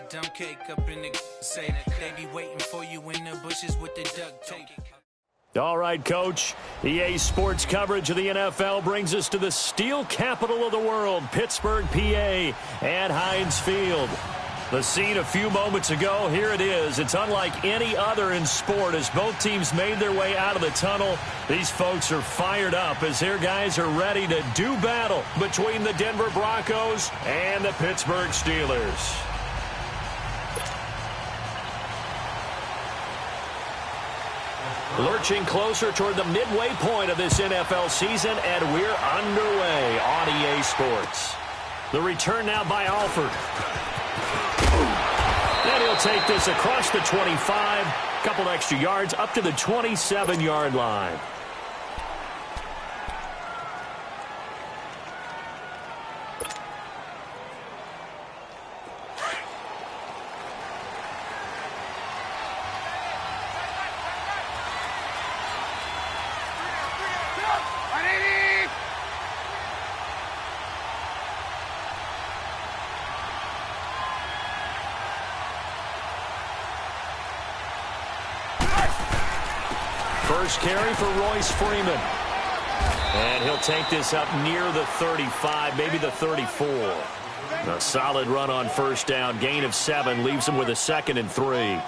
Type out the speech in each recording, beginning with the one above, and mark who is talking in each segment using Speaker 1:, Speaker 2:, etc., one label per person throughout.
Speaker 1: dumb cake up in the say they be waiting for you in the bushes with the duct tape.
Speaker 2: All right, Coach. EA Sports coverage of the NFL brings us to the steel capital of the world, Pittsburgh, PA, at Heinz Field. The scene a few moments ago, here it is. It's unlike any other in sport as both teams made their way out of the tunnel. These folks are fired up as their guys are ready to do battle between the Denver Broncos and the Pittsburgh Steelers. Lurching closer toward the midway point of this NFL season, and we're underway on EA Sports. The return now by Alford. And he'll take this across the 25, couple extra yards up to the 27-yard line. First carry for Royce Freeman. And he'll take this up near the 35, maybe the 34. A solid run on first down. Gain of 7 leaves him with a 2nd and 3.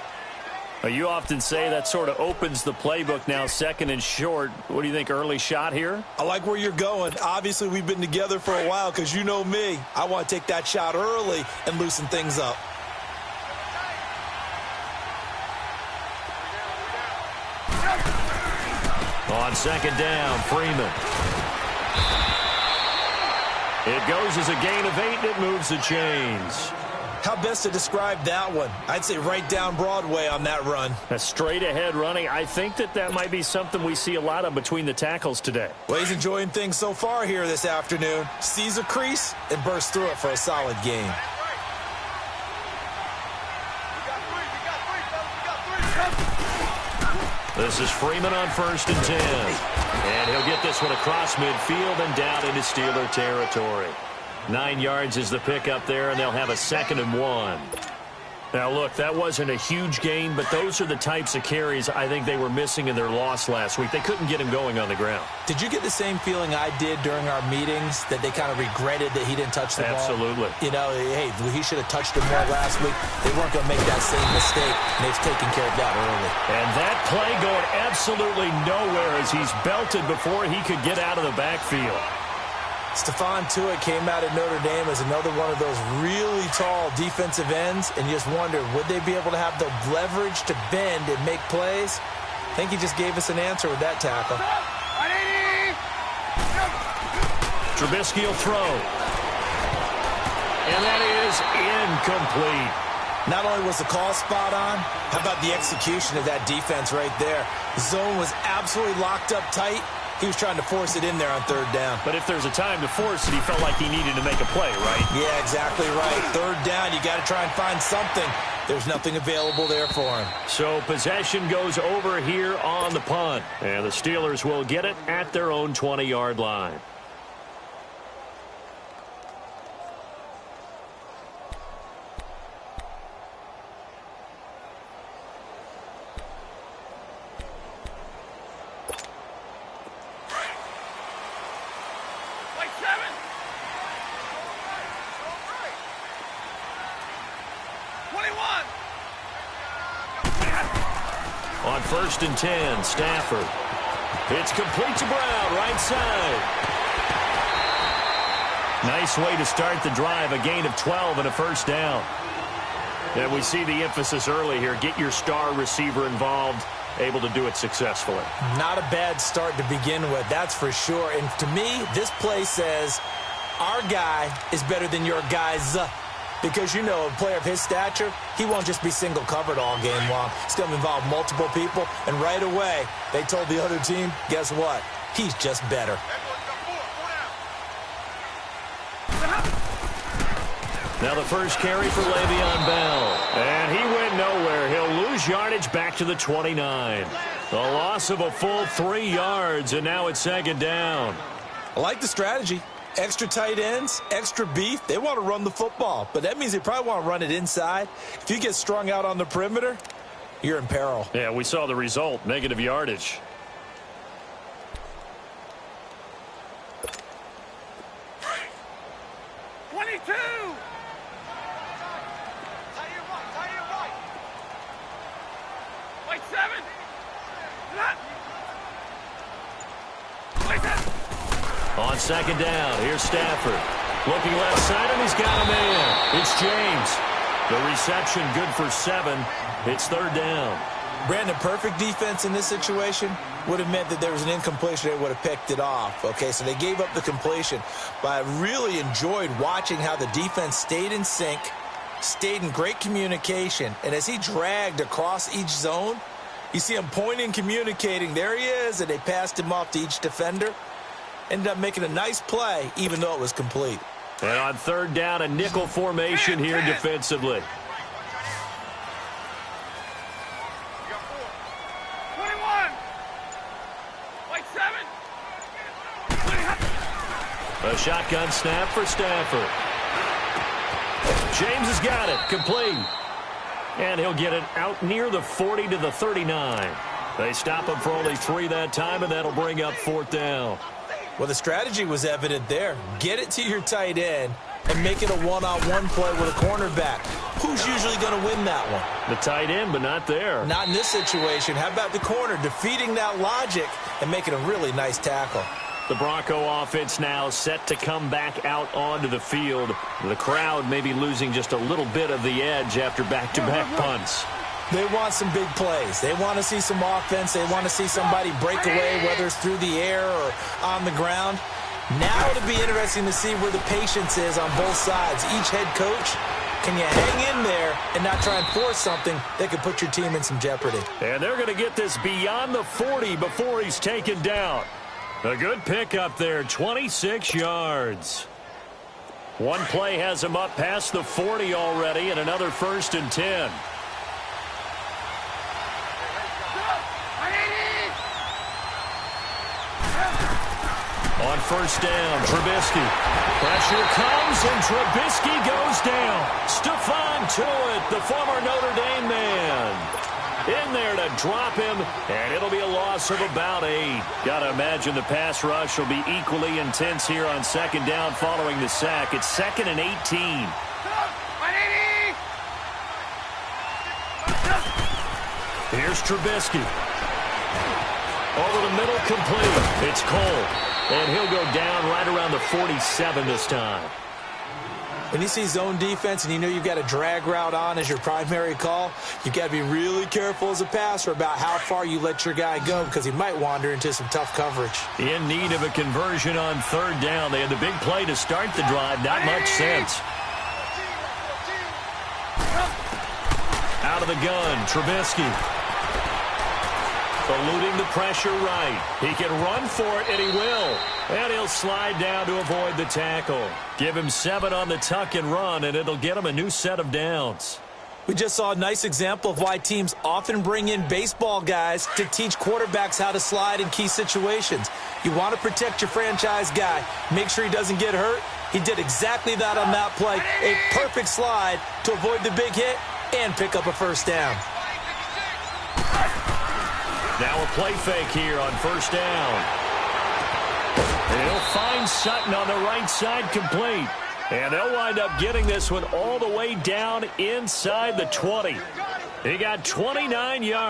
Speaker 2: You often say that sort of opens the playbook now, 2nd and short. What do you think, early shot here?
Speaker 3: I like where you're going. Obviously, we've been together for a while because you know me. I want to take that shot early and loosen things up.
Speaker 2: On 2nd down, Freeman. It goes as a gain of 8, and it moves the chains.
Speaker 3: How best to describe that one? I'd say right down Broadway on that run.
Speaker 2: A straight-ahead running. I think that might be something we see a lot of between the tackles today.
Speaker 3: Well, he's enjoying things so far here this afternoon. Sees a crease and bursts through it for a solid gain.
Speaker 2: This is Freeman on 1st and 10. And he'll get this one across midfield and down into Steeler territory. 9 yards is the pickup there, and they'll have a 2nd and 1. Now, look, that wasn't a huge gain, but those are the types of carries I think they were missing in their loss last week. They couldn't get him going on the ground.
Speaker 3: Did you get the same feeling I did during our meetings, that they kind of regretted that he didn't touch the ball?
Speaker 2: Absolutely.
Speaker 3: You know, hey, he should have touched it more last week. They weren't going to make that same mistake, and they've taken care of that early.
Speaker 2: And that play going absolutely nowhere as he's belted before he could get out of the backfield.
Speaker 3: Stephon Tuitt came out of Notre Dame as another one of those really tall defensive ends, and you just wonder, would they be able to have the leverage to bend and make plays? I think he just gave us an answer with that tackle.
Speaker 2: Trubisky will throw. And that is incomplete.
Speaker 3: Not only was the call spot on, how about the execution of that defense right there? The zone was absolutely locked up tight. He was trying to force it in there on 3rd down.
Speaker 2: But if there's a time to force it, he felt like he needed to make a play, right?
Speaker 3: Yeah, exactly right. 3rd down, you got to try and find something. There's nothing available there for him.
Speaker 2: So possession goes over here on the punt. And the Steelers will get it at their own 20-yard line. On 1st and 10, Stafford. It's complete to Brown, right side. Nice way to start the drive, a gain of 12 and a 1st down. And we see the emphasis early here. Get your star receiver involved, able to do it successfully. Not a bad start to begin with, that's for sure. And to me, this play says our guy is better than your guys. Because, you know, a player of his stature, he won't just be single covered all game long. It's going to involve multiple people. And right away, they told the other team, guess what? He's just better. Now the first carry for Le'Veon Bell. And he went nowhere. He'll lose yardage back to the 29. The loss of a full 3 yards, and now it's 2nd down.
Speaker 3: I like the strategy. Extra tight ends, extra beef, they want to run the football. But that means they probably want to run it inside. If you get strung out on the perimeter, you're in peril.
Speaker 2: Yeah, we saw the result, negative yardage. On second down, here's Stafford. Looking left side, and he's got a man. It's James. The reception good for 7. It's third down.
Speaker 3: Brandon, perfect defense in this situation would have meant that there was an incompletion. They would have picked it off. Okay, so they gave up the completion. But I really enjoyed watching how the defense stayed in sync, stayed in great communication. And as he dragged across each zone, you see him pointing, communicating. There he is, and they passed him off to each defender. Ended up making a nice play, even though it was complete.
Speaker 2: And on third down, a nickel formation here defensively.
Speaker 4: 21. White 7.
Speaker 2: A shotgun snap for Stafford. James has got it, complete. And he'll get it out near the 40 to the 39. They stop him for only 3 that time, and that'll bring up fourth down.
Speaker 3: Well, the strategy was evident there. Get it to your tight end and make it a one-on-one play with a cornerback. Who's usually going to win that one?
Speaker 2: The tight end, but not there.
Speaker 3: Not in this situation. How about the corner defeating that logic and making a really nice tackle?
Speaker 2: The Bronco offense now set to come back out onto the field. The crowd may be losing just a little bit of the edge after back-to-back punts.
Speaker 3: They want some big plays. They want to see some offense. They want to see somebody break away, whether it's through the air or on the ground. Now it'll be interesting to see where the patience is on both sides. Each head coach, can you hang in there and not try and force something that could put your team in some jeopardy?
Speaker 2: And they're going to get this beyond the 40 before he's taken down. A good pickup there, 26 yards. One play has him up past the 40 already, and another 1st and 10. On first down, Trubisky. Pressure comes, and Trubisky goes down. Stephon Tuitt, the former Notre Dame man, in there to drop him, and it'll be a loss of about 8. Got to imagine the pass rush will be equally intense here on second down following the sack. It's 2nd and 18. Here's Trubisky. Over the middle, complete. It's Cole. And he'll go down right around the 47 this time.
Speaker 3: When you see zone defense and you know you've got a drag route on as your primary call, you've got to be really careful as a passer about how far you let your guy go because he might wander into some tough coverage.
Speaker 2: In need of a conversion on third down. They had the big play to start the drive. Not much sense. Out of the gun, Trubisky. Eluding the pressure right. He can run for it, and he will. And he'll slide down to avoid the tackle. Give him 7 on the tuck and run, and it'll get him a new set of downs.
Speaker 3: We just saw a nice example of why teams often bring in baseball guys to teach quarterbacks how to slide in key situations. You want to protect your franchise guy. Make sure he doesn't get hurt. He did exactly that on that play. A perfect slide to avoid the big hit and pick up a first down.
Speaker 2: Now a play fake here on first down. And he'll find Sutton on the right side, complete. And they'll wind up getting this one all the way down inside the 20. He got 29 yards.